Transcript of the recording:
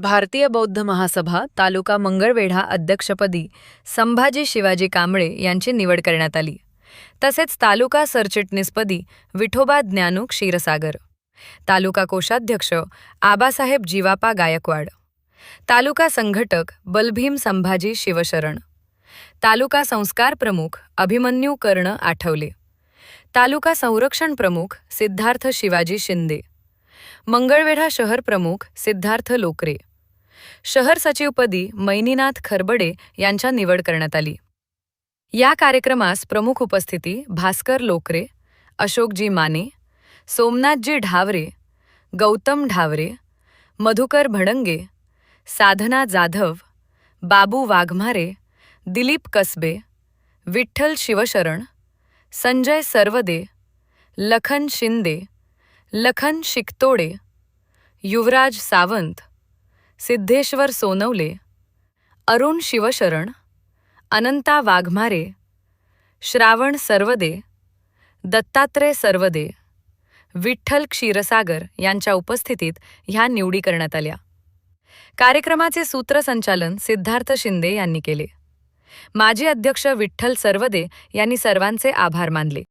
भारतीय बौद्ध महासभा तालुका मंगळवेढा अध्यक्षपदी संभाजी शिवाजी कांबळे यांची निवड करण्यात आली. तसेच तालुका सरचिटणीसपदी विठोबा ज्ञानू क्षीरसागर, तालुका कोषाध्यक्ष आबासाहेब जीवापा गायकवाड, तालुका संघटक बलभीम संभाजी शिवशरण, तालुका संस्कार प्रमुख अभिमन्यू कर्ण आठवले, तालुका संरक्षण प्रमुख सिद्धार्थ शिवाजी शिंदे, मंगळवेढा शहर प्रमुख सिद्धार्थ लोकरे, शहर सचिवपदी मैनीनाथ खरबडे यांच्या निवड करण्यात आली. या कार्यक्रमास प्रमुख उपस्थिती भास्कर लोकरे, अशोकजी माने, सोमनाथजी ढावरे, गौतम ढावरे, मधुकर भडंगे, साधना जाधव, बाबू वाघमारे, दिलीप कसबे, विठ्ठल शिवशरण, संजय सरवदे, लखन शिंदे, लखन शिकतोडे, युवराज सावंत, सिद्धेश्वर सोनवले, अरुण शिवशरण, अनंता वाघमारे, श्रावण सरवदे, दत्तात्रय सरवदे, विठ्ठल क्षीरसागर यांच्या उपस्थितीत ह्या निवडी करण्यात आल्या. कार्यक्रमाचे सूत्रसंचालन सिद्धार्थ शिंदे यांनी केले. माजी अध्यक्ष विठ्ठल सरवदे यांनी सर्वांचे आभार मानले.